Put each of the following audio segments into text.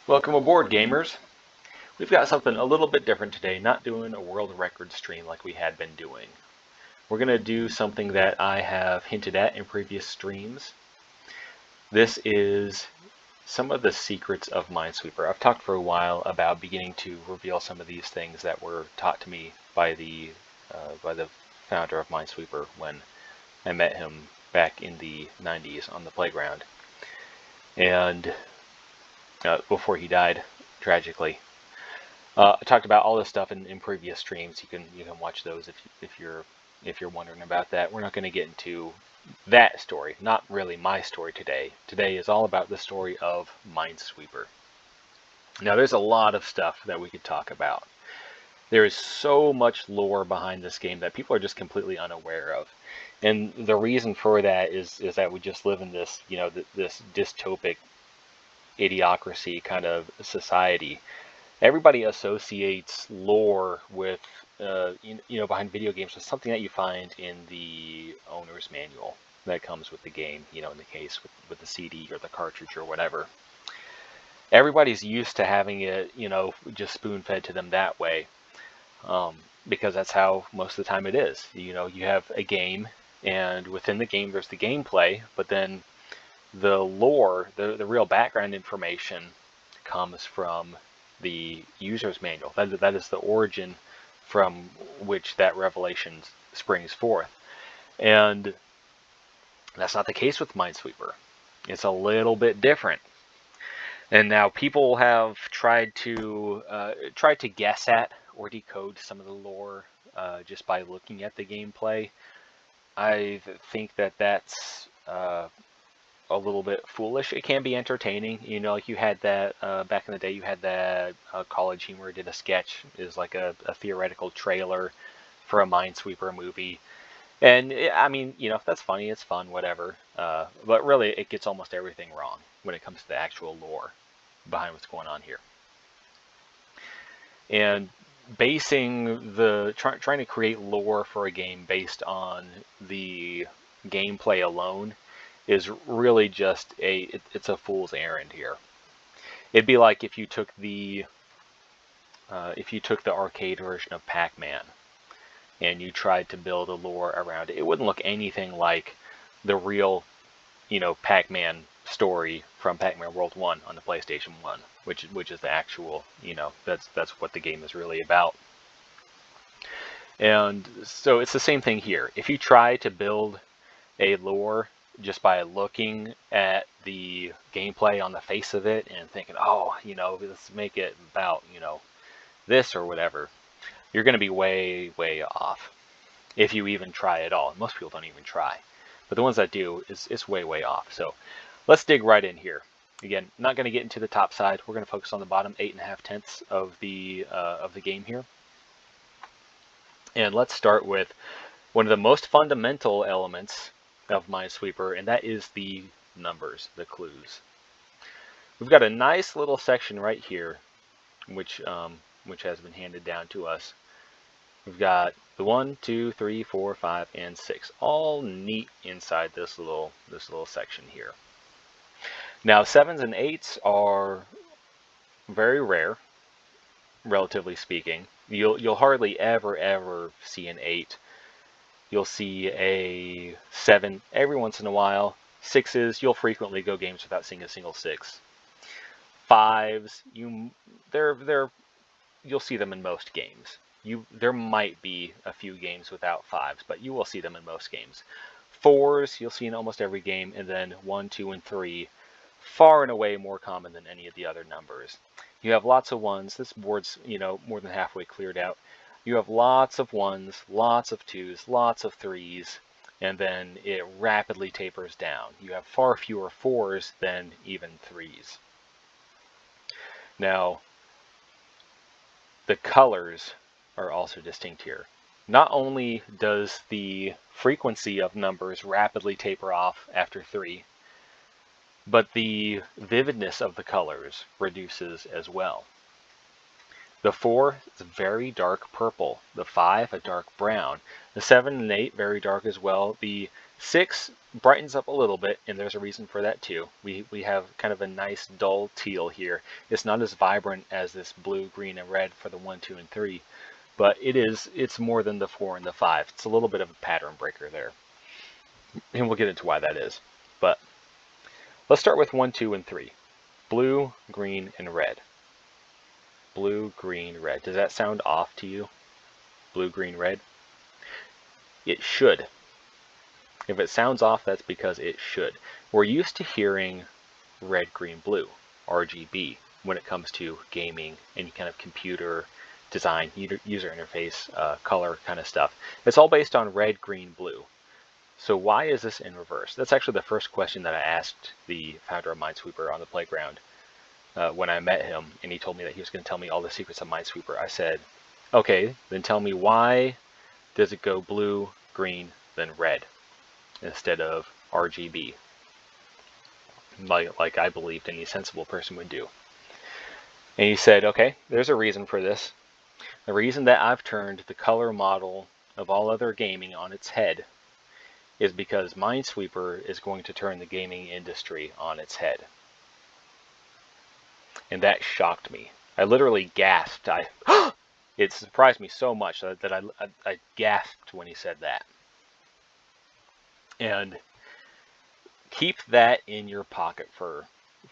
Welcome aboard, gamers. We've got something a little bit different today, not doing a world record stream like we had been doing. We're going to do something that I have hinted at in previous streams. This is some of the secrets of Minesweeper. I've talked for a while about beginning to reveal some of these things that were taught to me by the founder of Minesweeper when I met him back in the 90s on the playground. And before he died, tragically. I talked about all this stuff in previous streams. You can watch those if you're wondering about that. We're not going to get into that story. Not really my story today. Today is all about the story of Minesweeper. Now, there's a lot of stuff that we could talk about. There is so much lore behind this game that people are just completely unaware of. And the reason for that is that we just live in this, this dystopic idiocracy kind of society. Everybody associates lore with, behind video games with something that you find in the owner's manual that comes with the game, in the case with the CD or the cartridge or whatever. Everybody's used to having it, just spoon-fed to them that way, because that's how most of the time it is. You have a game, and within the game there's the gameplay, but then the lore, the real background information comes from the user's manual. That is the origin from which that revelation springs forth. And that's not the case with Minesweeper. It's a little bit different. And now people have tried to guess at or decode some of the lore just by looking at the gameplay. I think that's a little bit foolish. It can be entertaining, like you had that back in the day. You had that College Humor did a sketch, is like a theoretical trailer for a Minesweeper movie, and I mean, that's funny, it's fun, whatever. But really, it gets almost everything wrong when it comes to the actual lore behind what's going on here. And basing trying to create lore for a game based on the gameplay alone is really just it's a fool's errand here. It'd be like if you took the arcade version of Pac-Man and you tried to build a lore around it. It wouldn't look anything like the real, Pac-Man story from Pac-Man World 1 on the PlayStation 1, which is the actual, that's what the game is really about. And so it's the same thing here. If you try to build a lore just by looking at the gameplay on the face of it and thinking, oh, let's make it about, this or whatever, you're going to be way, way off. If you even try at all. Most people don't even try. But the ones that do, it's way, way off. So let's dig right in here. Again, not going to get into the top side. We're going to focus on the bottom 8.5 of the game here. And let's start with one of the most fundamental elements of Minesweeper, and that is the numbers, the clues. We've got a nice little section right here, which has been handed down to us. We've got the 1, 2, 3, 4, 5, and 6, all neat inside this little section here. Now 7s and 8s are very rare, relatively speaking. You'll hardly ever see an 8. You'll see a 7 every once in a while. 6s, you'll frequently go games without seeing a single 6. 5s, you'll see them in most games. There might be a few games without 5s, but you will see them in most games. 4s, you'll see in almost every game, and then 1, 2, and 3, far and away more common than any of the other numbers. You have lots of 1s. This board's, more than halfway cleared out. You have lots of 1s, lots of 2s, lots of 3s, and then it rapidly tapers down. You have far fewer 4s than even 3s. Now, the colors are also distinct here. Not only does the frequency of numbers rapidly taper off after 3, but the vividness of the colors reduces as well. The 4 is very dark purple. The 5 a dark brown. The 7 and 8 very dark as well. The 6 brightens up a little bit, and there's a reason for that too. We have kind of a nice dull teal here. It's not as vibrant as this blue, green, and red for the 1, 2, and 3, but it's more than the 4 and the 5. It's a little bit of a pattern breaker there, and we'll get into why that is. But let's start with 1, 2, and 3. Blue, green, and red. Blue, green, red. Does that sound off to you? Blue, green, red? It should. If it sounds off, that's because it should. We're used to hearing red, green, blue, RGB, when it comes to gaming, any kind of computer design, user interface, color kind of stuff. It's all based on red, green, blue. So why is this in reverse? That's actually the first question that I asked the founder of Minesweeper on the playground. When I met him, and he told me that he was going to tell me all the secrets of Minesweeper. I said, okay, then tell me, why does it go blue, green, then red instead of RGB, like I believed any sensible person would do? And he said, okay, there's a reason for this. The reason that I've turned the color model of all other gaming on its head is because Minesweeper is going to turn the gaming industry on its head. And that shocked me. I literally gasped. It surprised me so much that I gasped when he said that. And keep that in your pocket for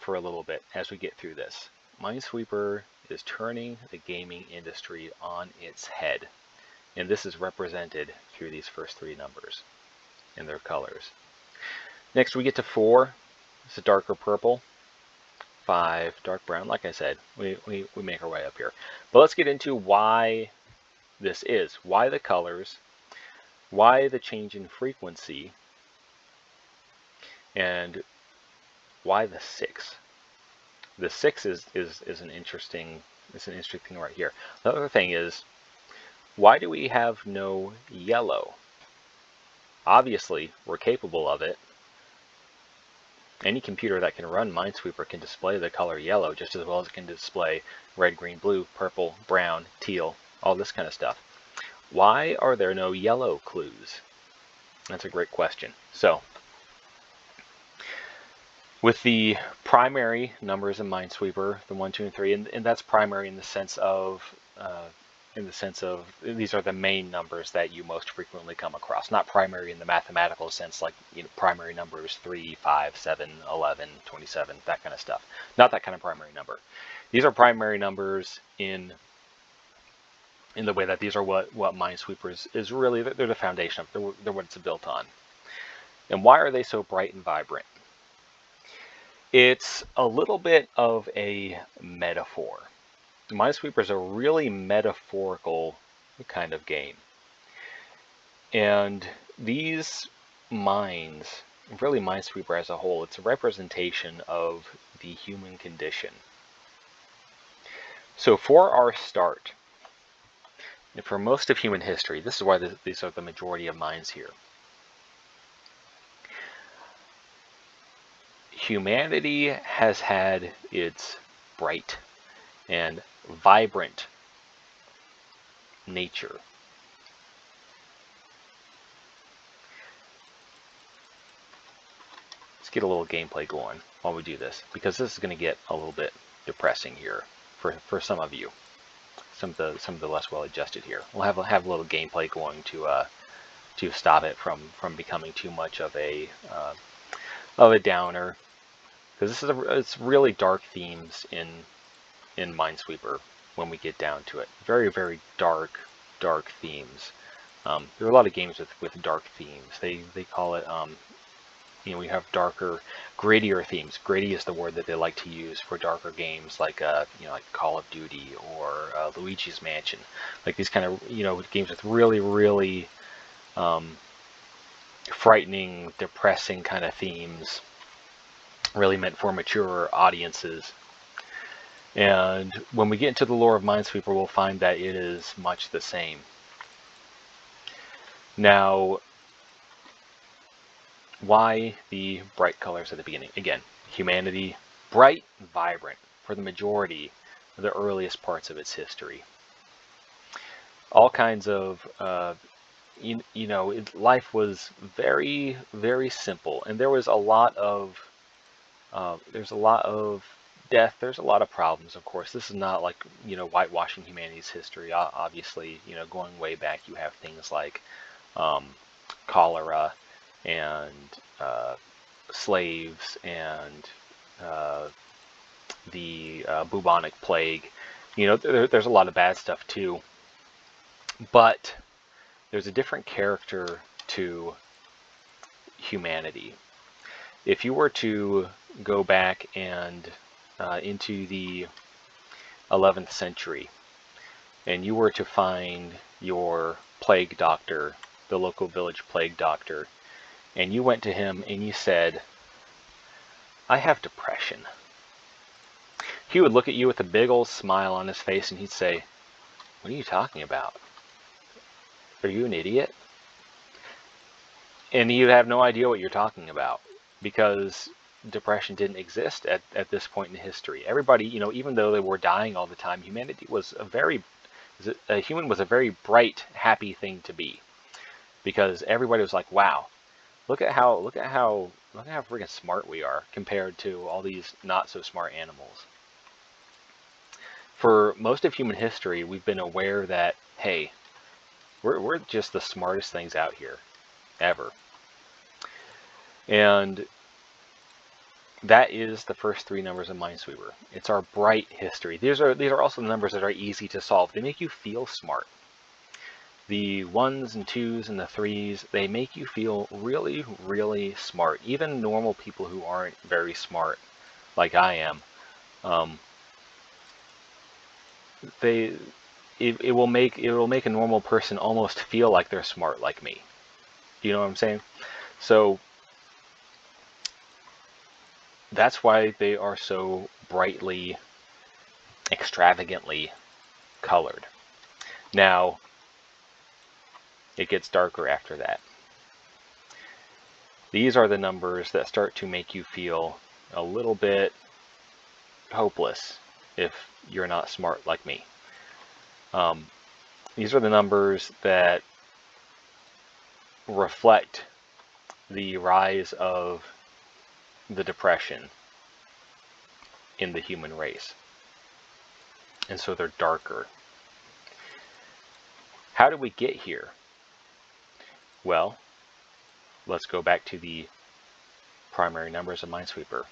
a little bit as we get through this. Minesweeper is turning the gaming industry on its head. And this is represented through these first 3 numbers and their colors. Next we get to 4. It's a darker purple. 5, dark brown. Like I said, we make our way up here. But let's get into why this is. Why the colors, why the change in frequency, and why the 6. The 6 is an interesting thing right here. The other thing is, why do we have no yellow? Obviously, we're capable of it. Any computer that can run Minesweeper can display the color yellow just as well as it can display red, green, blue, purple, brown, teal, all this kind of stuff. Why are there no yellow clues? That's a great question. So, with the primary numbers in Minesweeper, the 1, 2, and 3, and that's primary in the sense of these are the main numbers that you most frequently come across. Not primary in the mathematical sense, like primary numbers 3, 5, 7, 11, 27, that kind of stuff. Not that kind of primary number. These are primary numbers in the way that these are what Minesweeper is really. They're the foundation of. They're what it's built on. And why are they so bright and vibrant? It's a little bit of a metaphor. Minesweeper is a really metaphorical kind of game. And these mines, really Minesweeper as a whole, it's a representation of the human condition. So for our start, and for most of human history, this is why these are the majority of mines here. Humanity has had its bright and vibrant nature. Let's get a little gameplay going while we do this, because this is going to get a little bit depressing here for some of you, some of the less well adjusted here. We'll have a little gameplay going to stop it from becoming too much of a downer, because it's really dark themes in Minesweeper when we get down to it. Very, very dark themes. There are a lot of games with dark themes. They call it, we have darker, grittier themes. Gritty is the word that they like to use for darker games, like like Call of Duty or Luigi's Mansion. Like these kind of games with really, really frightening, depressing kind of themes. Really meant for mature audiences. And when we get into the lore of Minesweeper, we'll find that it is much the same. Now, why the bright colors at the beginning? Again, humanity, bright and vibrant. For the majority, the earliest parts of its history. All kinds of, life was very, very simple, and there was a lot of, there's a lot of death. There's a lot of problems, of course. This is not like, whitewashing humanity's history. Obviously, going way back, you have things like cholera and slaves and the bubonic plague. There's a lot of bad stuff too. But there's a different character to humanity. If you were to go back and into the 11th century, and you were to find your plague doctor, the local village plague doctor, and you went to him and you said, "I have depression," he would look at you with a big old smile on his face and he'd say, "What are you talking about? Are you an idiot?" And you'd have no idea what you're talking about, because depression didn't exist at this point in history. Everybody, even though they were dying all the time, humanity was a human was a very bright, happy thing to be, because everybody was like, "Wow, look at how freaking smart we are compared to all these not so smart animals." For most of human history, we've been aware that, hey, we're just the smartest things out here ever. And that is the first three numbers of Minesweeper. It's our bright history. These are also the numbers that are easy to solve. They make you feel smart. The 1s and 2s and the 3s, they make you feel really, really smart. Even normal people who aren't very smart, like I am, it will make a normal person almost feel like they're smart like me. You know what I'm saying? So that's why they are so brightly, extravagantly colored. Now, it gets darker after that. These are the numbers that start to make you feel a little bit hopeless if you're not smart like me. These are the numbers that reflect the rise of the depression in the human race. And so they're darker. How did we get here? Well, let's go back to the primary numbers of Minesweeper.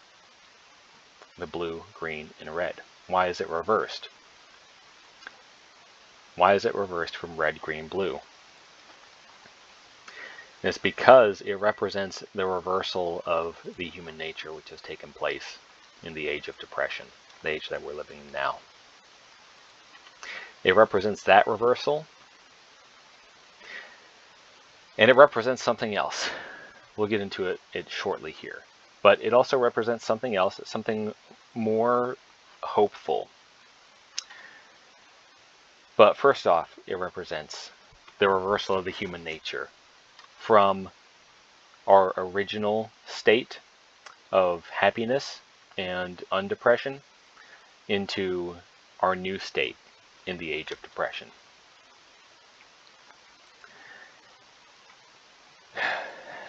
The blue, green, and red. Why is it reversed? Why is it reversed from red, green, blue? And it's because it represents the reversal of the human nature which has taken place in the age of depression, the age that we're living in now. It represents that reversal, and it represents something else. We'll get into it shortly here. But it also represents something else, something more hopeful. But first off, it represents the reversal of the human nature from our original state of happiness and undepression into our new state in the age of depression.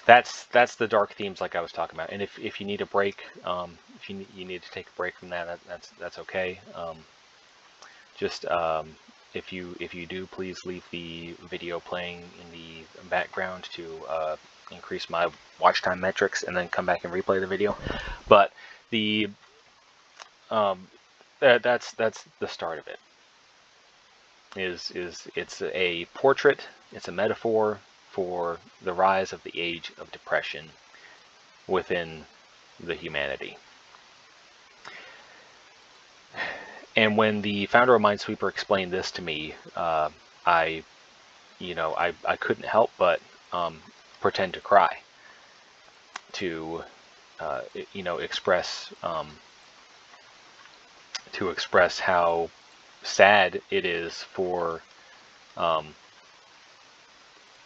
That's the dark themes like I was talking about. And if you need a break, if you need to take a break from that, that's okay. If you do, please leave the video playing in the background to increase my watch time metrics, and then come back and replay the video. But that's the start of it. It's a portrait, it's a metaphor for the rise of the age of depression within the humanity. And when the founder of Minesweeper explained this to me, I couldn't help but pretend to cry, to express how sad it is for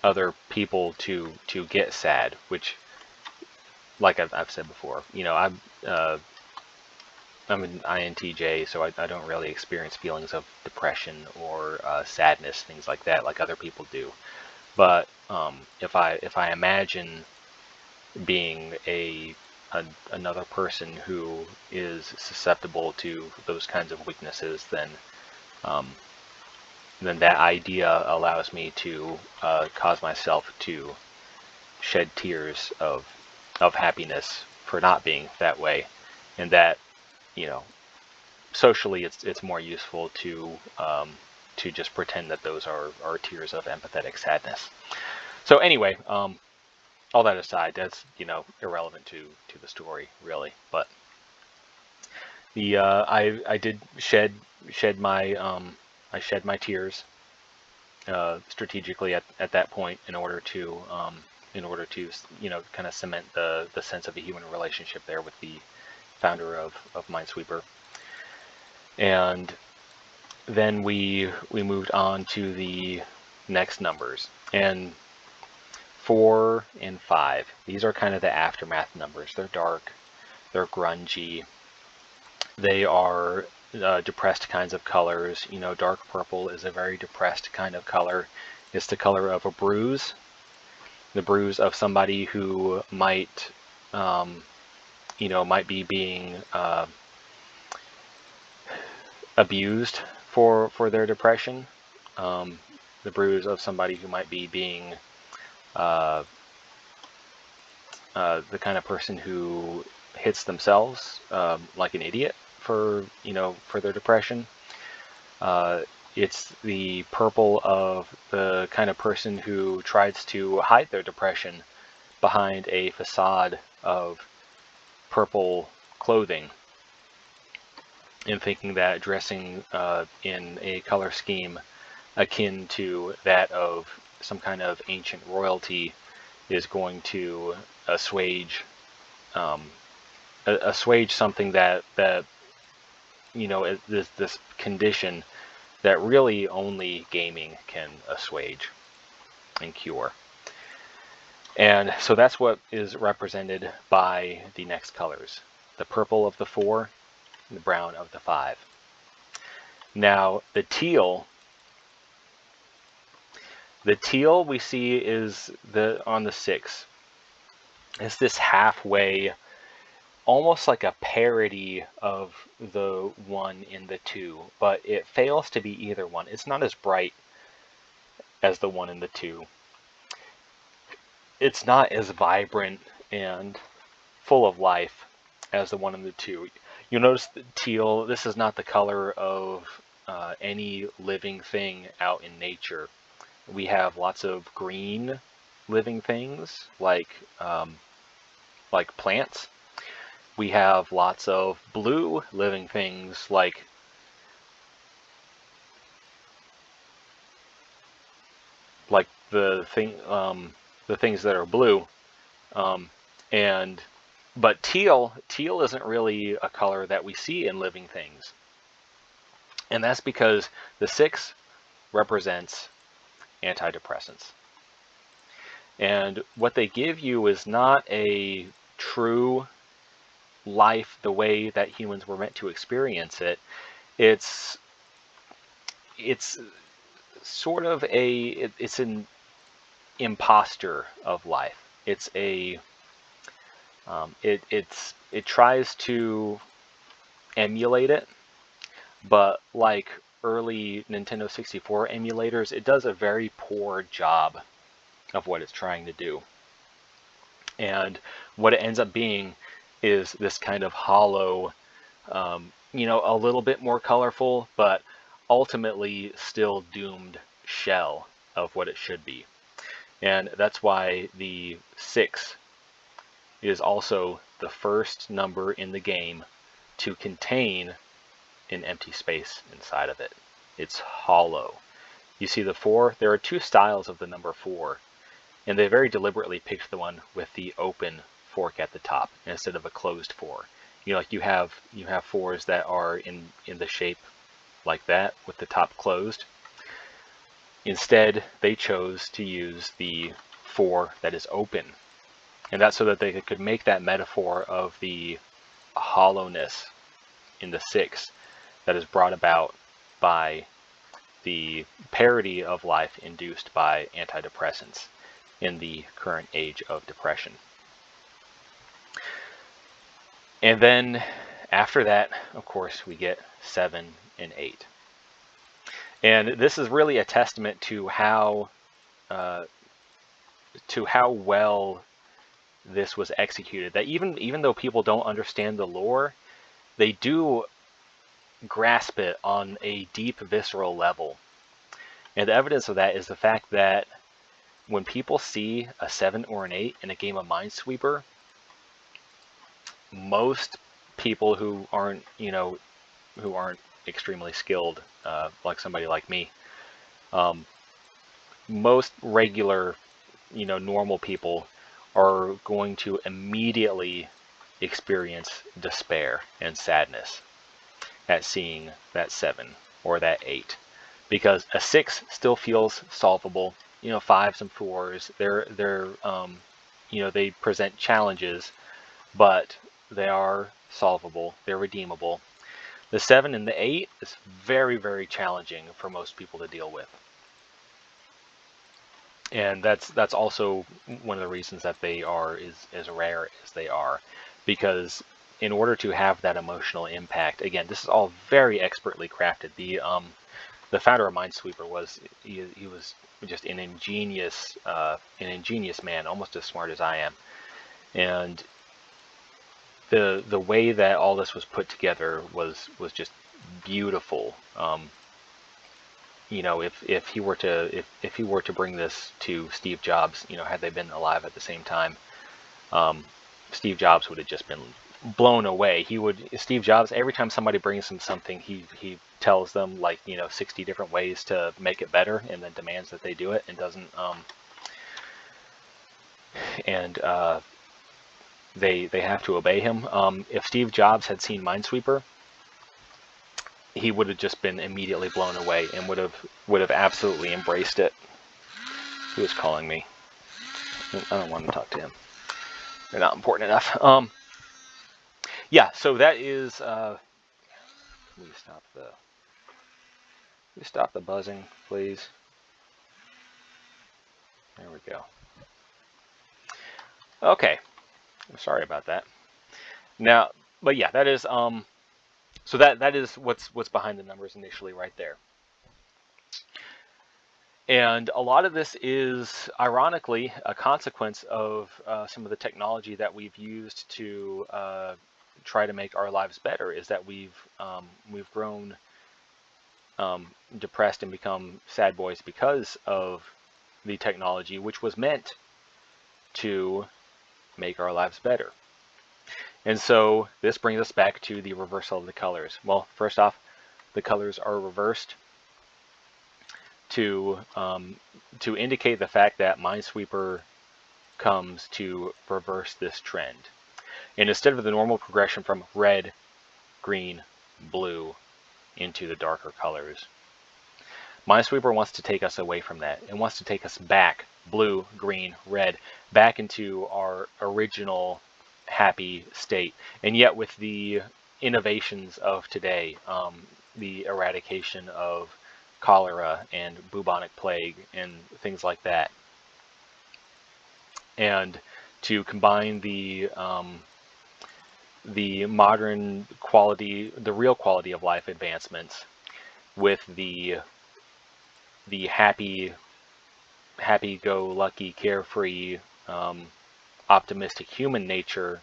other people to get sad, which, like I've said before, I'm an INTJ, so I don't really experience feelings of depression or sadness, things like that, like other people do. But if I imagine being another person who is susceptible to those kinds of weaknesses, um, then that idea allows me to cause myself to shed tears of happiness for not being that way, and that, you know, socially it's more useful to just pretend that those are tears of empathetic sadness. So anyway, all that aside, that's, you know, irrelevant to the story really. But the I did shed my I shed my tears strategically at that point in order to you know, kind of cement the sense of a human relationship there with the founder of Minesweeper. And then we moved on to the next numbers, and 4 and 5. These are kind of the aftermath numbers. They're dark, they're grungy, they are depressed kinds of colors. You know, dark purple is a very depressed kind of color. It's the color of a bruise, the bruise of somebody who might, you know, might be being abused for their depression. The bruise of somebody who might be being the kind of person who hits themselves like an idiot for, you know, for their depression. It's the purple of the kind of person who tries to hide their depression behind a facade of purple clothing, and thinking that dressing in a color scheme akin to that of some kind of ancient royalty is going to assuage something that you know, this condition that really only gaming can assuage and cure. And so that's what is represented by the next colors: the purple of the 4, and the brown of the 5. Now the teal we see is on the 6. It's this halfway, almost like a parody of the 1 in the 2, but it fails to be either one. It's not as bright as the 1 in the 2. It's not as vibrant and full of life as the 1 in the 2. You'll notice that teal, this is not the color of any living thing out in nature. We have lots of green living things like plants. We have lots of blue living things like the things that are blue, but teal isn't really a color that we see in living things, and that's because the 6 represents antidepressants, and what they give you is not a true life the way that humans were meant to experience it. It's sort of it's an imposter of life. It's a it tries to emulate it, but like early Nintendo 64 emulators, it does a very poor job of what it's trying to do. And what it ends up being is this kind of hollow, you know, a little bit more colorful, but ultimately still doomed shell of what it should be. And that's why the 6 is also the first number in the game to contain an empty space inside of it. It's hollow. You see the 4, there are 2 styles of the number 4, and they very deliberately picked the one with the open fork at the top instead of a closed 4. You know, like you have 4s that are in the shape like that with the top closed. Instead, they chose to use the 4 that is open, and that's so that they could make that metaphor of the hollowness in the 6 that is brought about by the parody of life induced by antidepressants in the current age of depression. And then after that, of course, we get 7 and 8. And this is really a testament to how well this was executed. That even though people don't understand the lore, they do grasp it on a deep, visceral level. And the evidence of that is the fact that when people see a 7 or an 8 in a game of Minesweeper, most people who aren't extremely skilled, like somebody like me, most regular, normal people are going to immediately experience despair and sadness at seeing that 7 or that 8, because a 6 still feels solvable. 5s and 4s, they present challenges, but they are solvable, they're redeemable. The 7 and the 8 is very, very challenging for most people to deal with. And that's also one of the reasons that they are as rare as they are, because in order to have that emotional impact, again, this is all very expertly crafted. The founder of Minesweeper was just an ingenious man, almost as smart as I am. And the way that all this was put together was just beautiful. If he were to bring this to Steve Jobs, had they been alive at the same time, Steve Jobs would have just been blown away. Steve Jobs, every time somebody brings him something, he tells them 60 different ways to make it better, and then demands that they do it, and doesn't they have to obey him. If Steve Jobs had seen Minesweeper, he would have just been immediately blown away and would have absolutely embraced it. He was calling me. I don't want to talk to him. They're not important enough. Yeah, so that is. Can we stop the buzzing, please? There we go. Okay. I'm sorry about that. Now, but yeah, that is so that is what's behind the numbers initially right there. And a lot of this is, ironically, a consequence of some of the technology that we've used to try to make our lives better. Is that we've grown depressed and become sad boys because of the technology, which was meant to make our lives better. And so this brings us back to the reversal of the colors. Well, first off, the colors are reversed to indicate the fact that Minesweeper comes to reverse this trend. And instead of the normal progression from red, green, blue into the darker colors, Minesweeper wants to take us away from that. It wants to take us back, blue, green, red, back into our original happy state. And yet with the innovations of today, the eradication of cholera and bubonic plague and things like that, and to combine the modern quality, the real quality of life advancements, with the happy-go-lucky, carefree, optimistic human nature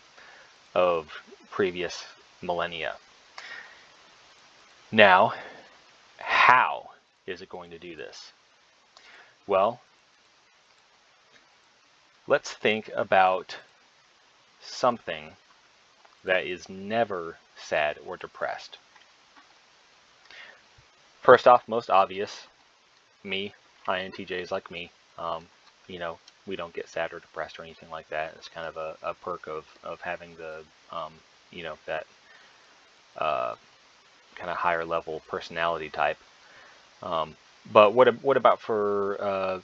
of previous millennia. Now, how is it going to do this? Well, let's think about something that is never sad or depressed. First off, most obvious, me, INTJs like me, we don't get sad or depressed or anything like that. It's kind of a perk of having the, that kind of higher level personality type. But what about for,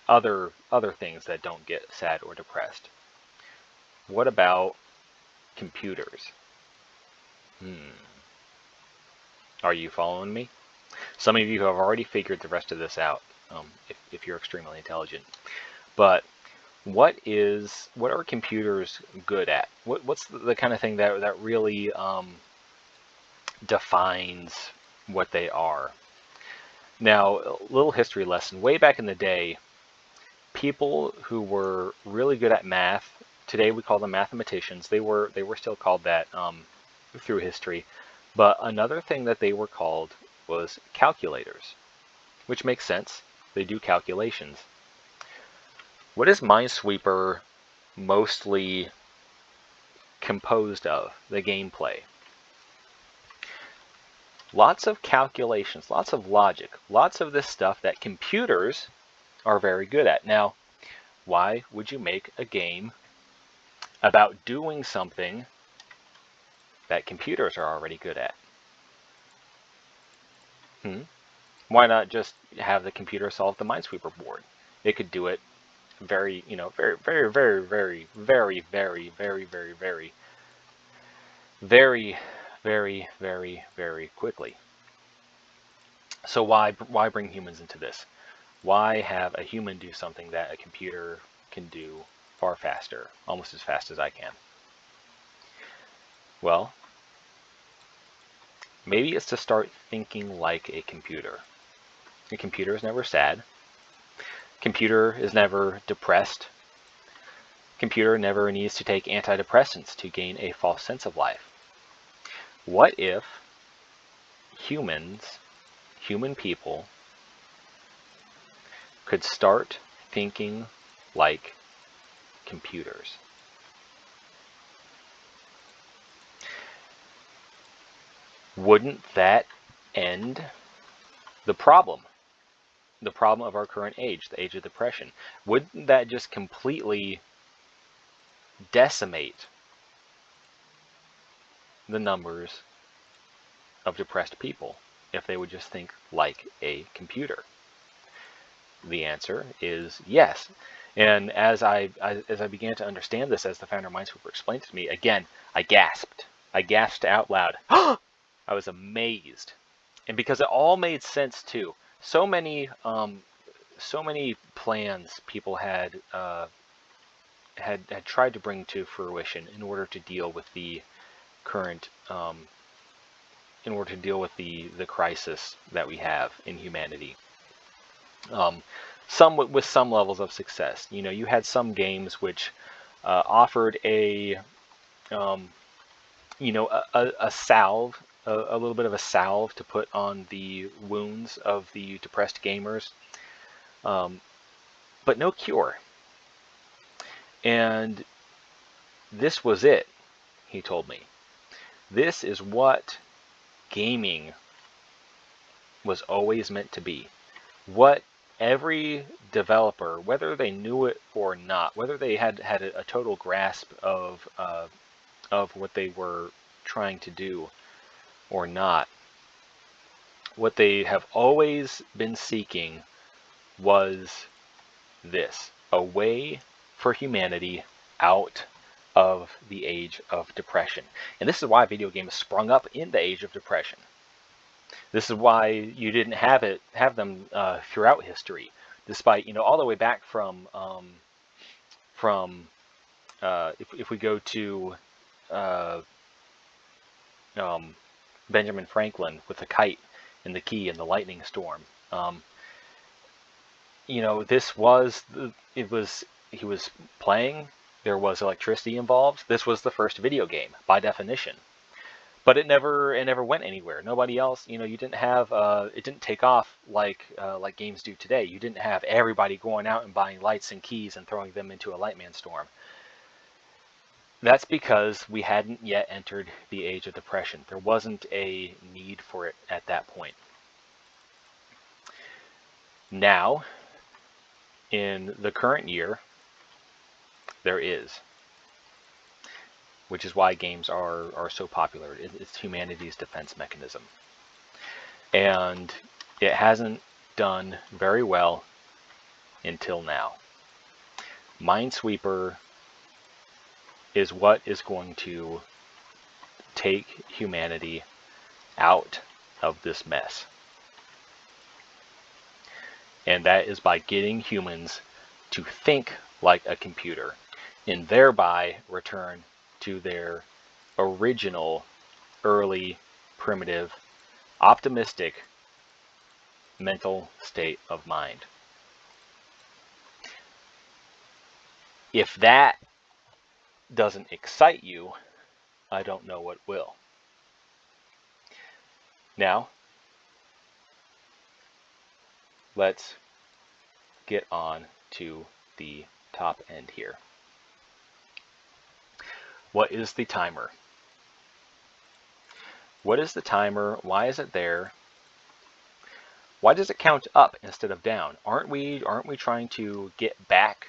other things that don't get sad or depressed? What about computers? Are you following me? Some of you have already figured the rest of this out, if you're extremely intelligent. But what are computers good at? What's the kind of thing that really defines what they are? Now, a little history lesson. Way back in the day, people who were really good at math, today we call them mathematicians. They were still called that through history. But another thing that they were called was calculators, which makes sense. They do calculations. What is Minesweeper mostly composed of, the gameplay? Lots of calculations, lots of logic, lots of this stuff that computers are very good at. Now, why would you make a game about doing something that computers are already good at? Why not just have the computer solve the Minesweeper board? It could do it very, very, very, very, very, very, very, very, very, very, very, very, very, very quickly. So why bring humans into this? Why have a human do something that a computer can do far faster, almost as fast as I can? Well, maybe it's to start thinking like a computer. A computer is never sad. Computer is never depressed. Computer never needs to take antidepressants to gain a false sense of life. What if human people, could start thinking like computers? Wouldn't that end the problem of our current age, the age of depression? Wouldn't that just completely decimate the numbers of depressed people if they would just think like a computer? The answer is yes. And as I began to understand this, as the founder of Minesweeper explained it to me, again, I gasped. I gasped out loud. I was amazed. And because it all made sense too. So many plans people had tried to bring to fruition in order to deal with the current, in order to deal with the crisis that we have in humanity. Some with some levels of success. You had some games which offered a salve, a little bit of a salve to put on the wounds of the depressed gamers, but no cure. And this was it, he told me. This is what gaming was always meant to be. What every developer, whether they knew it or not, whether they had a total grasp of what they were trying to do or not, what they have always been seeking was this: a way for humanity out of the age of depression. And this is why video games sprung up in the age of depression. This is why you didn't have them throughout history, despite all the way back from if we go to Benjamin Franklin with the kite and the key and the lightning storm. This was he was playing. There was electricity involved. This was the first video game by definition. But it never went anywhere. Nobody else, you didn't have, it didn't take off like games do today. You didn't have everybody going out and buying lights and keys and throwing them into a Lightman storm. That's because we hadn't yet entered the age of depression. There wasn't a need for it at that point. Now, in the current year, there is. Which is why games are so popular. It's humanity's defense mechanism. And it hasn't done very well until now. Minesweeper is what is going to take humanity out of this mess. And that is by getting humans to think like a computer and thereby return to their original, early, primitive, optimistic mental state of mind. If that doesn't excite you, I don't know what will. Now, let's get on to the top end here. What is the timer? What is the timer? Why is it there? Why does it count up instead of down? Aren't we trying to get back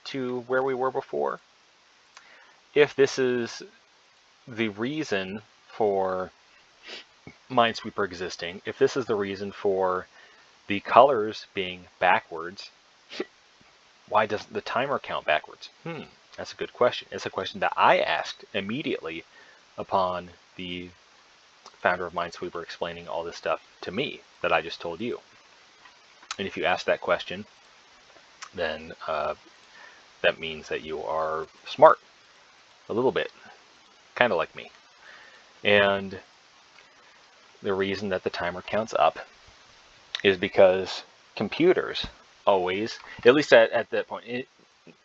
to where we were before? If this is the reason for Minesweeper existing, if this is the reason for the colors being backwards, why doesn't the timer count backwards? That's a good question. It's a question that I asked immediately upon the founder of Minesweeper explaining all this stuff to me that I just told you. And if you ask that question, then that means that you are smart a little bit, kind of like me. And the reason that the timer counts up is because computers always, at least at that point,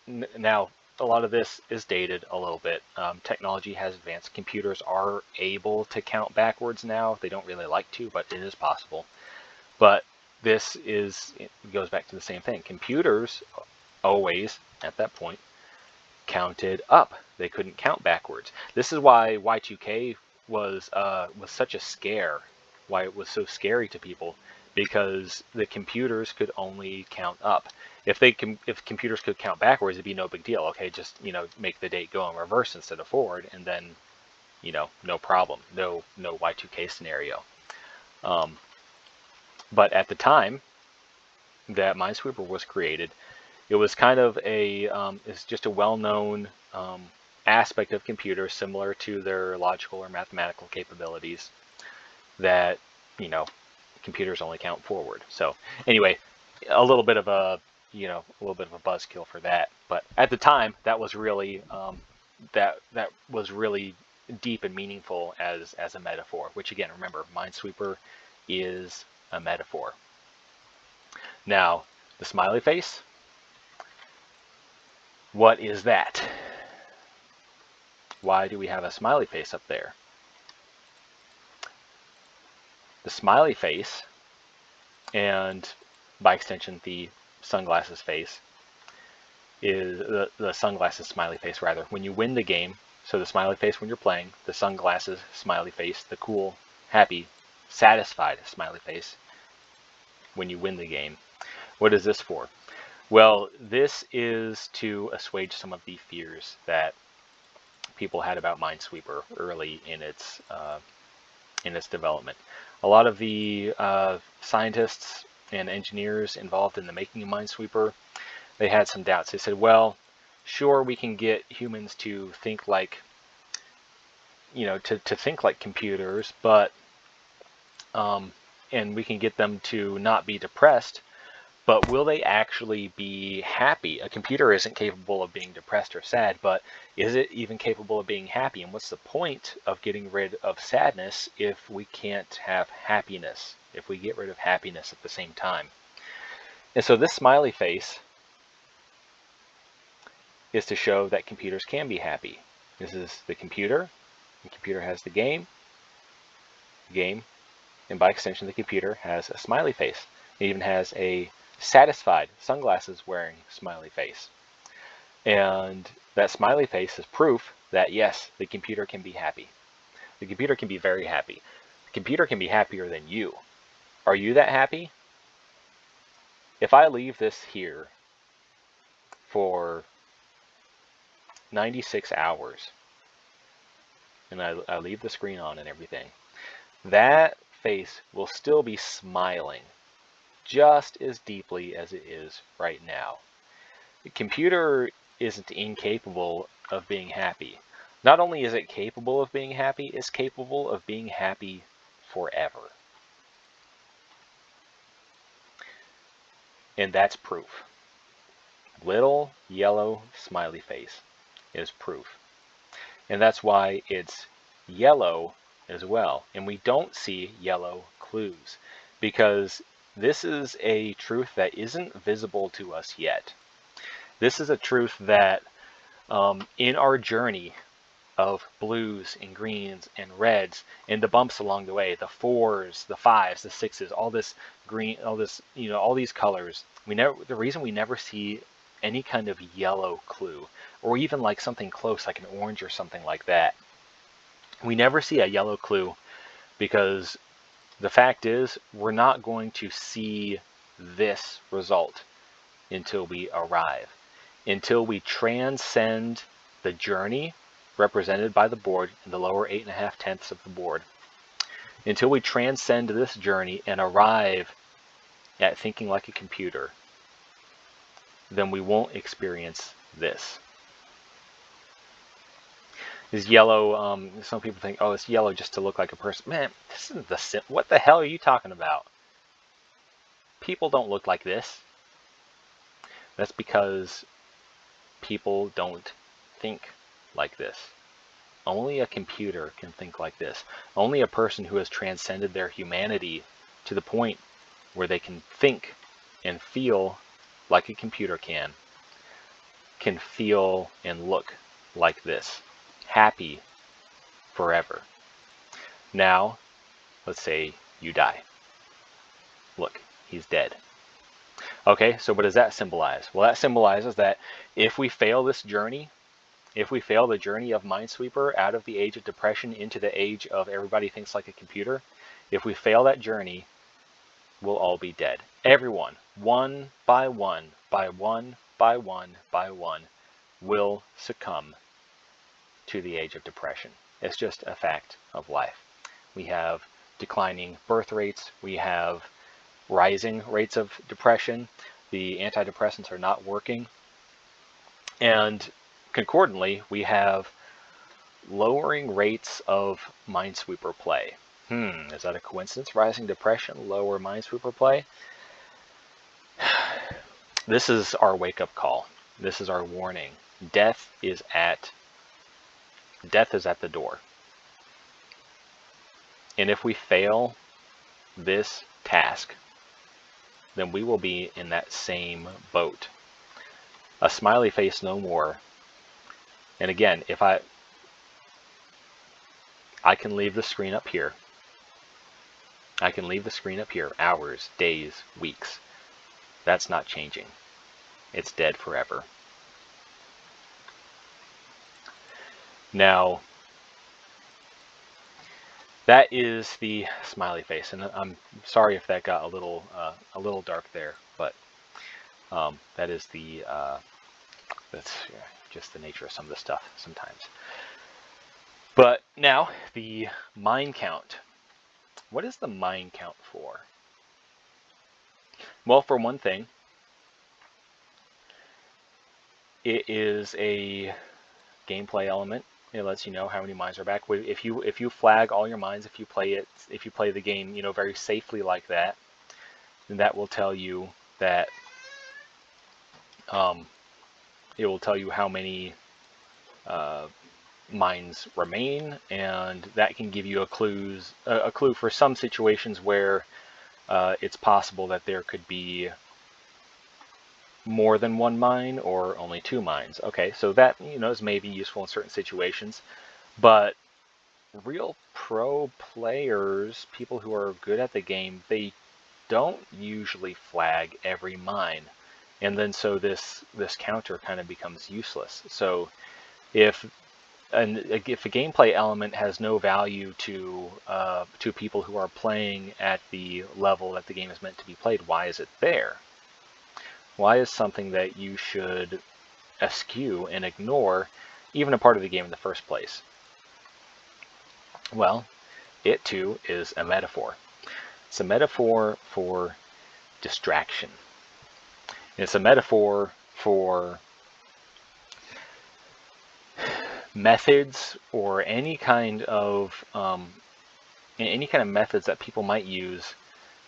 now a lot of this is dated a little bit. Technology has advanced. Computers are able to count backwards now. They don't really like to, but it is possible. But it goes back to the same thing. Computers always, at that point, counted up. They couldn't count backwards. This is why Y2K was such a scare, why it was so scary to people, because the computers could only count up. If computers could count backwards, it'd be no big deal. Okay, just make the date go in reverse instead of forward, and then no problem, no Y2K scenario. But at the time that Minesweeper was created, it was kind of it's just a well-known aspect of computers, similar to their logical or mathematical capabilities, that computers only count forward. So anyway, a little bit of a buzzkill for that. But at the time, that was really that was really deep and meaningful as a metaphor. Which again, remember, Minesweeper is a metaphor. Now, the smiley face. What is that? Why do we have a smiley face up there? The smiley face, and by extension the sunglasses face, is the sunglasses smiley face rather. When you win the game, so the smiley face when you're playing, the sunglasses smiley face, the cool, happy, satisfied smiley face when you win the game. What is this for? Well, this is to assuage some of the fears that people had about Minesweeper early in its development. A lot of the scientists and engineers involved in the making of Minesweeper, they had some doubts. They said, well, sure, we can get humans to think like, to think like computers, but and we can get them to not be depressed, but will they actually be happy? A computer isn't capable of being depressed or sad, but is it even capable of being happy? And what's the point of getting rid of sadness if we can't have happiness, if we get rid of happiness at the same time? And so this smiley face is to show that computers can be happy. This is the computer. The computer has the game, and by extension the computer has a smiley face. It even has a satisfied sunglasses wearing smiley face. And that smiley face is proof that yes, the computer can be happy. The computer can be very happy. The computer can be happier than you. Are you that happy? If I leave this here for 96 hours and I leave the screen on and everything, that face will still be smiling just as deeply as it is right now. The computer isn't incapable of being happy. Not only is it capable of being happy, it's capable of being happy forever. And that's proof. Little yellow smiley face is proof. And that's why it's yellow as well. And we don't see yellow clues because this is a truth that isn't visible to us yet. This is a truth that in our journey of blues and greens and reds and the bumps along the way, the 4s, the 5s, the 6s, all this green, all this, all these colors, the reason we never see any kind of yellow clue, or even like something close like an orange or something like that, we never see a yellow clue because the fact is we're not going to see this result until we arrive, until we transcend the journey represented by the board in the lower 8.5 of the board, until we transcend this journey and arrive at thinking like a computer, then we won't experience this. Is yellow, some people think, oh, it's yellow just to look like a person. Man, this isn't what the hell are you talking about? People don't look like this. That's because people don't think like this. Only a computer can think like this. Only a person who has transcended their humanity to the point where they can think and feel like a computer can feel and look like this. Happy forever. Now, let's say you die. Look, he's dead. Okay, so what does that symbolize? Well, that symbolizes that if we fail this journey, if we fail the journey of Minesweeper out of the age of depression into the age of everybody thinks like a computer, if we fail that journey, we'll all be dead. Everyone, one by one, by one, by one, by one, will succumb to the age of depression. It's just a fact of life. We have declining birth rates. We have rising rates of depression. The antidepressants are not working. And concordantly, we have lowering rates of Minesweeper play. Is that a coincidence? Rising depression, lower Minesweeper play? This is our wake-up call. This is our warning. Death is at the door. And if we fail this task, then we will be in that same boat. A smiley face no more. And again, if I can leave the screen up here. I can leave the screen up here hours, days, weeks. That's not changing. It's dead forever. Now, that is the smiley face, and I'm sorry if that got a little dark there, but that is that's just the nature of some of the stuff sometimes. But now the mine count. What is the mine count for? Well, for one thing, it is a gameplay element. It lets you know how many mines are back. If you flag all your mines, if you play the game, very safely like that, then that will tell you that it will tell you how many mines remain, and that can give you a clue for some situations where it's possible that there could be more than one mine or only 2 mines. Okay, so that is maybe useful in certain situations, but real pro players, people who are good at the game, they don't usually flag every mine, and then so this counter kind of becomes useless. So if a gameplay element has no value to people who are playing at the level that the game is meant to be played, why is it there? Why is something that you should eschew and ignore even a part of the game in the first place? Well, it too is a metaphor. It's a metaphor for distraction. It's a metaphor for methods or any kind of methods that people might use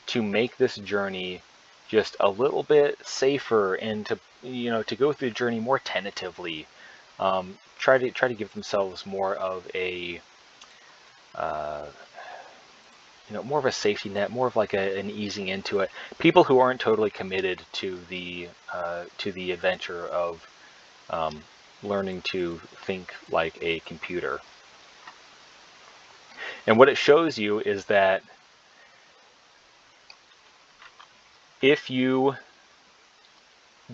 to make this journey just a little bit safer and to to go through the journey more tentatively. Try to give themselves more of a uh, more of a safety net, more of like an easing into it. People who aren't totally committed to the adventure of learning to think like a computer. And what it shows you is that if you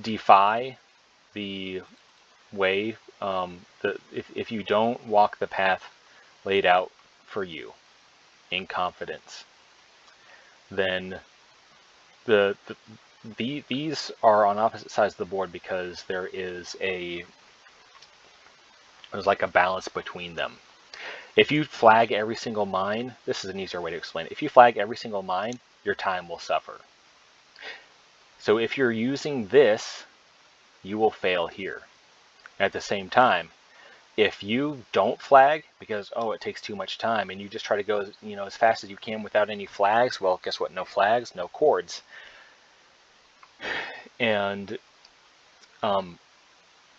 defy the way, if you don't walk the path laid out for you in confidence, then these are on opposite sides of the board because there's like a balance between them. If you flag every single mine, this is an easier way to explain it. If you flag every single mine, your time will suffer. So if you're using this, you will fail here. At the same time, if you don't flag because, oh, it takes too much time, and you just try to go as fast as you can without any flags, well, guess what? No flags, no chords. And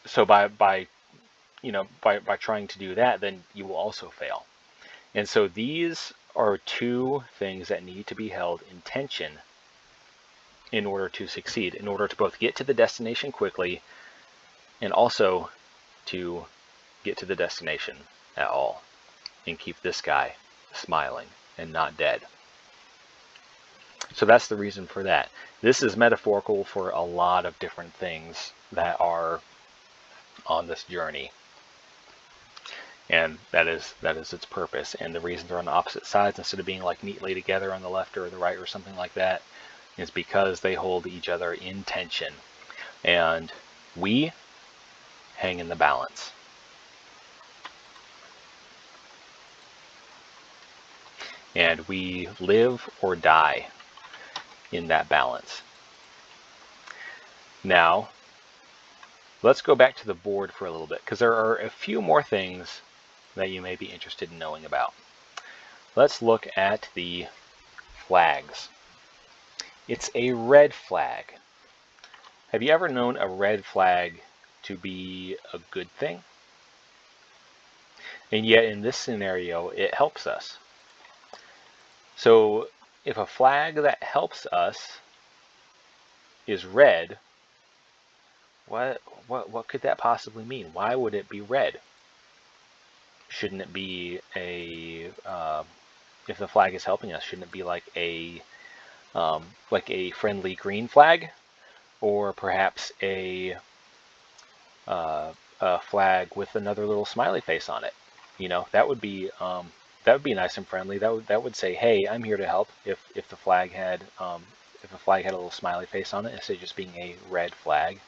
so by trying to do that, then you will also fail. And so these are two things that need to be held in tension in order to succeed, in order to both get to the destination quickly and also to get to the destination at all and keep this guy smiling and not dead. So that's the reason for that. This is metaphorical for a lot of different things that are on this journey. And that is its purpose. And the reason they're on the opposite sides instead of being like neatly together on the left or the right or something like that is because they hold each other in tension. And we hang in the balance. And we live or die in that balance. Now, let's go back to the board for a little bit, because there are a few more things that you may be interested in knowing about. Let's look at the flags. It's a red flag. Have you ever known a red flag to be a good thing? And yet in this scenario, it helps us. So if a flag that helps us is red, what could that possibly mean? Why would it be red? Shouldn't it be a if the flag is helping us, shouldn't it be like a friendly green flag, or perhaps a flag with another little smiley face on it? That would be nice and friendly. That would say, hey, I'm here to help. If the flag had a little smiley face on it instead of just being a red flag.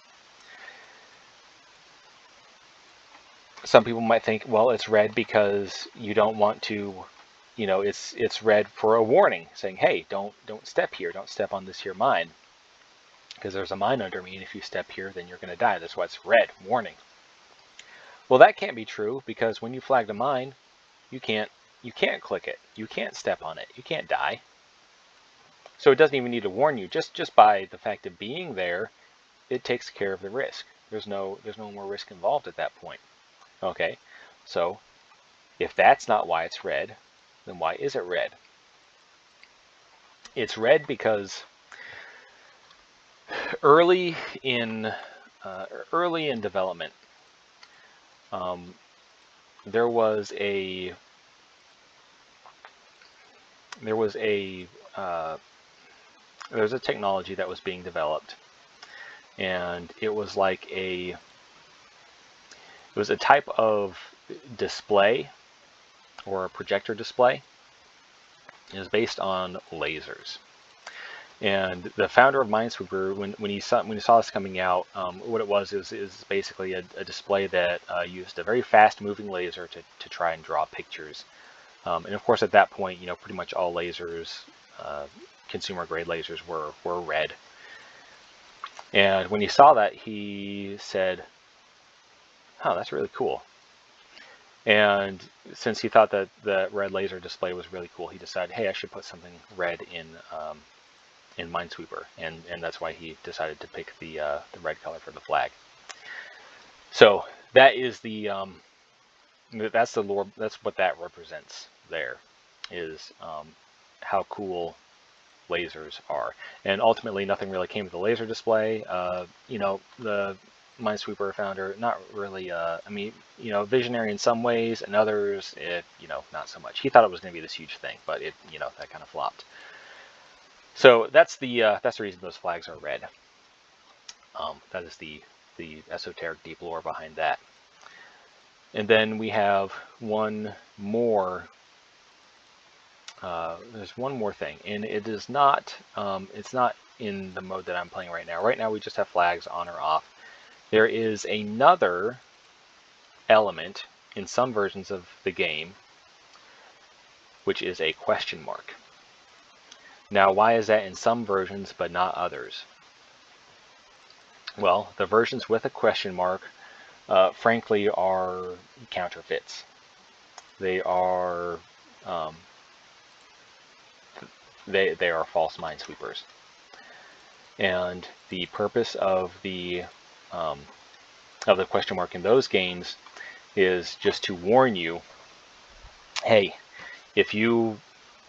Some people might think, well, it's red because you don't want to, it's red for a warning, saying, hey, don't step here, don't step on this here mine, because there's a mine under me, and if you step here, then you're going to die. That's why it's red, warning. Well, that can't be true, because when you flagged a mine, you can't click it, you can't step on it, you can't die. So it doesn't even need to warn you. Just by the fact of being there, it takes care of the risk. There's no more risk involved at that point. Okay, so if that's not why it's red, then why is it red? It's red because early in development, there was a technology that was being developed, and it was a type of display, or a projector display. It was based on lasers. And the founder of Minesweeper, when he saw this coming out, what it was is basically a display that used a very fast-moving laser to try and draw pictures. And of course, at that point, pretty much all lasers, consumer-grade lasers, were red. And when he saw that, he said, "Oh, that's really cool." And since he thought that the red laser display was really cool, he decided, hey, I should put something red in Minesweeper, and that's why he decided to pick the red color for the flag. So that is that's the lore. That's what that represents. There is how cool lasers are, and ultimately nothing really came of the laser display. The Minesweeper founder, not really. I mean, visionary in some ways, and others, not so much. He thought it was going to be this huge thing, but that kind of flopped. So that's the reason those flags are red. That is the esoteric deep lore behind that. And then we have one more. There's one more thing, and it is not. It's not in the mode that I'm playing right now. Right now we just have flags on or off. There is another element in some versions of the game, which is a question mark. Now, why is that in some versions but not others? Well, the versions with a question mark, frankly, are counterfeits. They are they are false minesweepers. And the purpose of the question mark in those games is just to warn you, hey, if you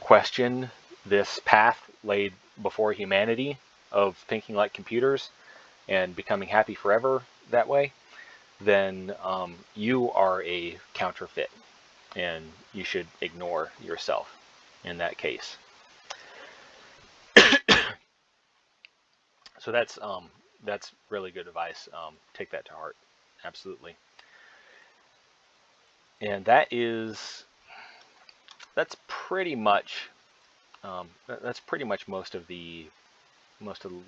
question this path laid before humanity of thinking like computers and becoming happy forever that way, then you are a counterfeit, and you should ignore yourself in that case. So that's really good advice. Take that to heart, absolutely. And that's pretty much most of the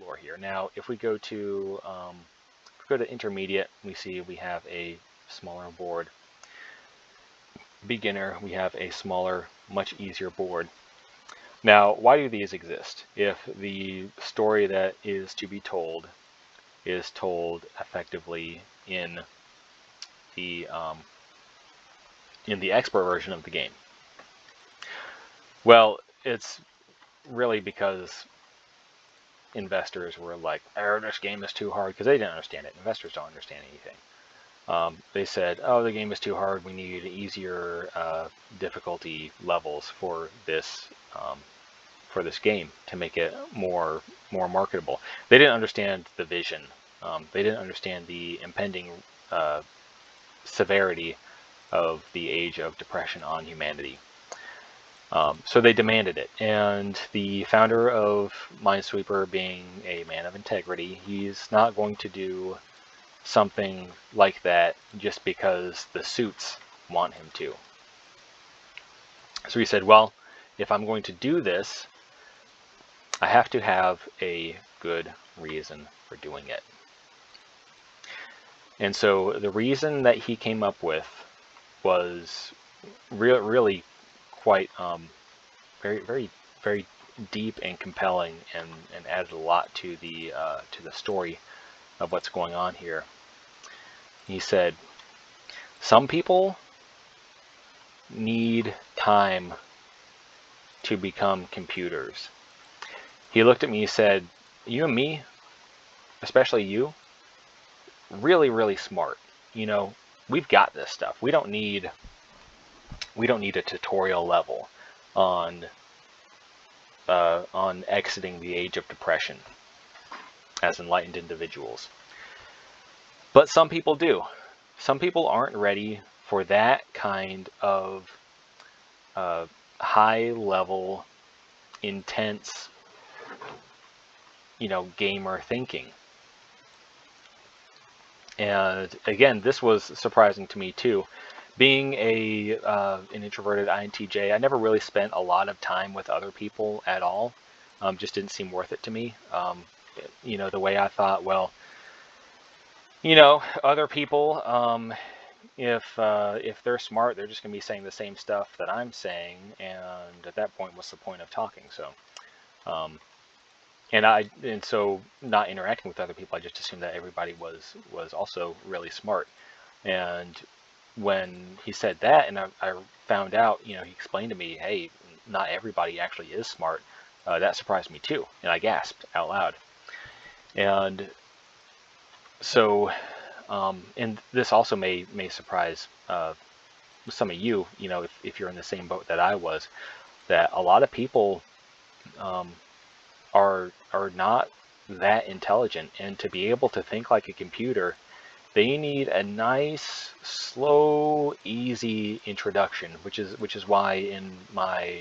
lore here. Now, if we go to intermediate, we have a smaller board. Beginner, we have a smaller, much easier board. Now, why do these exist? If the story that is to be told is told effectively in the expert version of the game, well, it's really because investors were like, "Oh, this game is too hard," because they didn't understand it. Investors don't understand anything. They said, "Oh, the game is too hard. We need easier difficulty levels for this game to make it more marketable." They didn't understand the vision. They didn't understand the impending severity of the age of depression on humanity. So they demanded it, and the founder of Minesweeper, being a man of integrity, he's not going to do something like that just because the suits want him to. So he said, well, if I'm going to do this, I have to have a good reason for doing it. And so the reason that he came up with was really quite very deep and compelling, and added a lot to the story of what's going on here. He said, some people need time to become computers. He looked at me and said, you and me, especially you, really smart. We've got this stuff. We don't need a tutorial level on exiting the age of depression as enlightened individuals. But some people do. Some people aren't ready for that kind of high-level, intense, gamer thinking. And again, this was surprising to me too. Being an introverted INTJ, I never really spent a lot of time with other people at all. Just didn't seem worth it to me. The way I thought, well, other people, if they're smart, they're just going to be saying the same stuff that I'm saying, and at that point, what's the point of talking? So, and so not interacting with other people, I just assumed that everybody was also really smart. And when he said that, and I found out, he explained to me, hey, not everybody actually is smart. that surprised me too, and I gasped out loud. And so, and this also may surprise some of you, if you're in the same boat that I was, that a lot of people um, are not that intelligent, and to be able to think like a computer, they need a nice, slow, easy introduction, which is why in my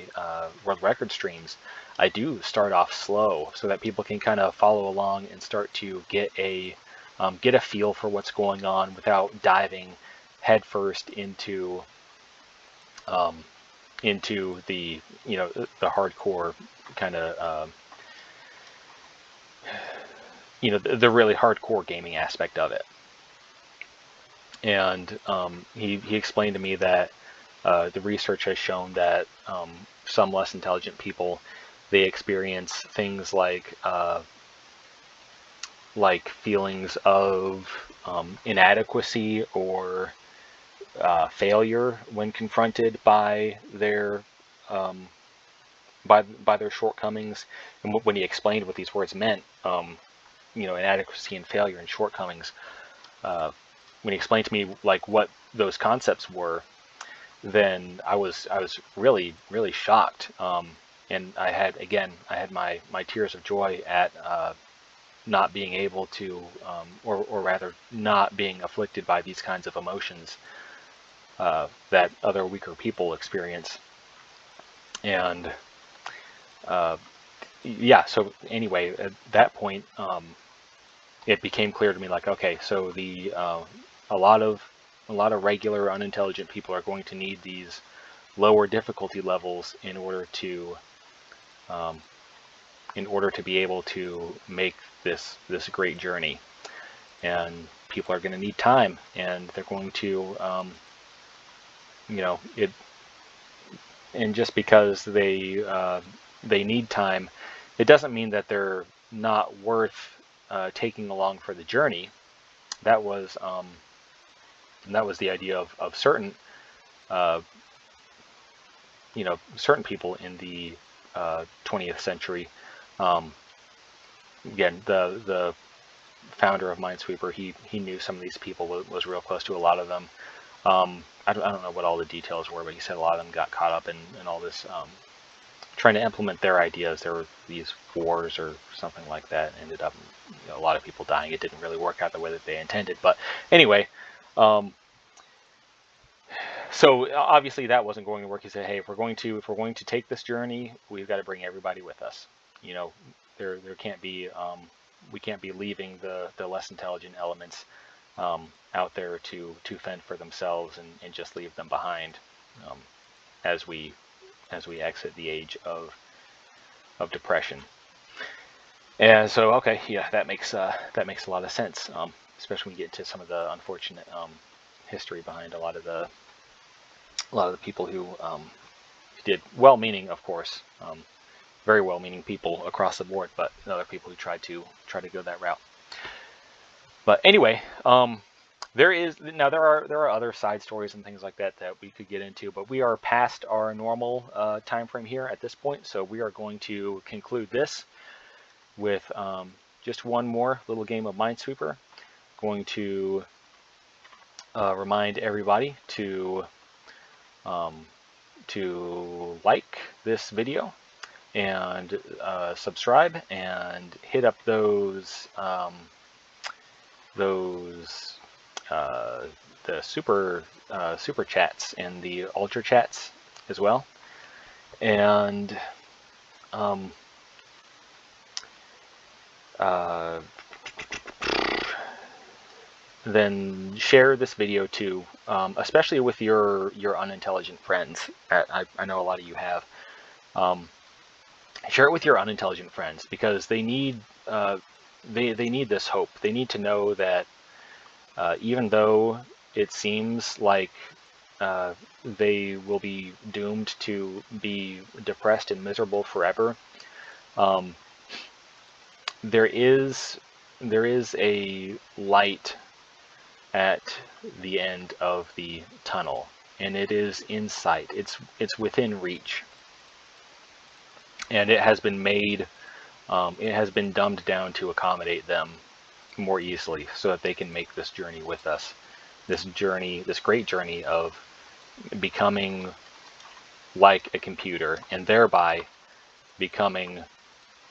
world record streams, I do start off slow so that people can kind of follow along and start to get a feel for what's going on without diving headfirst um, into the hardcore kind of the really hardcore gaming aspect of it. And he explained to me that the research has shown that some less intelligent people, they experience things like feelings of inadequacy or failure when confronted by their by their shortcomings. And when he explained what these words meant, inadequacy and failure and shortcomings, when he explained to me like what those concepts were, then I was really shocked, and I had my tears of joy at not being able to, or rather not being afflicted by these kinds of emotions that other weaker people experience. And yeah, so anyway, at that point, it became clear to me, like, okay, so a lot of regular unintelligent people are going to need these lower difficulty levels in order to be able to make this great journey. And people are going to need time, and they're going to it. And just because they need time, it doesn't mean that they're not worth taking along for the journey. That was the idea of certain certain people in the 20th century. Again, the founder of Minesweeper, he knew some of these people, was real close to a lot of them. I don't know what all the details were, but he said a lot of them got caught up in all this trying to implement their ideas. There were these wars or something like that. Ended up a lot of people dying. It didn't really work out the way that they intended. But anyway, so obviously that wasn't going to work. He said, hey, if we're going to take this journey, we've got to bring everybody with us. There can't be we can't be leaving the less intelligent elements out there to fend for themselves and just leave them behind as we exit the age of depression. And so, okay, yeah, that makes a lot of sense, especially when you get into some of the unfortunate history behind a lot of the people who did well-meaning, of course, very well-meaning people across the board, but other people who try to go that route. But anyway, there are other side stories and things like that we could get into, but we are past our normal time frame here at this point, so we are going to conclude this with just one more little game of Minesweeper. Going to remind everybody to like this video and subscribe and hit up those the super chats and the ultra chats as well, and then share this video too, especially with your unintelligent friends. I know a lot of you have. Share it with your unintelligent friends, because they need they need this hope. They need to know that even though it seems like they will be doomed to be depressed and miserable forever, there is a light at the end of the tunnel, and it is in sight. It's within reach. and it has been made, it has been dumbed down to accommodate them more easily so that they can make this journey with us. This journey, this great journey of becoming like a computer and thereby becoming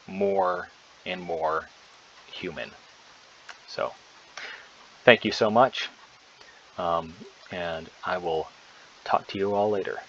more and more human. So, thank you so much, and I will talk to you all later.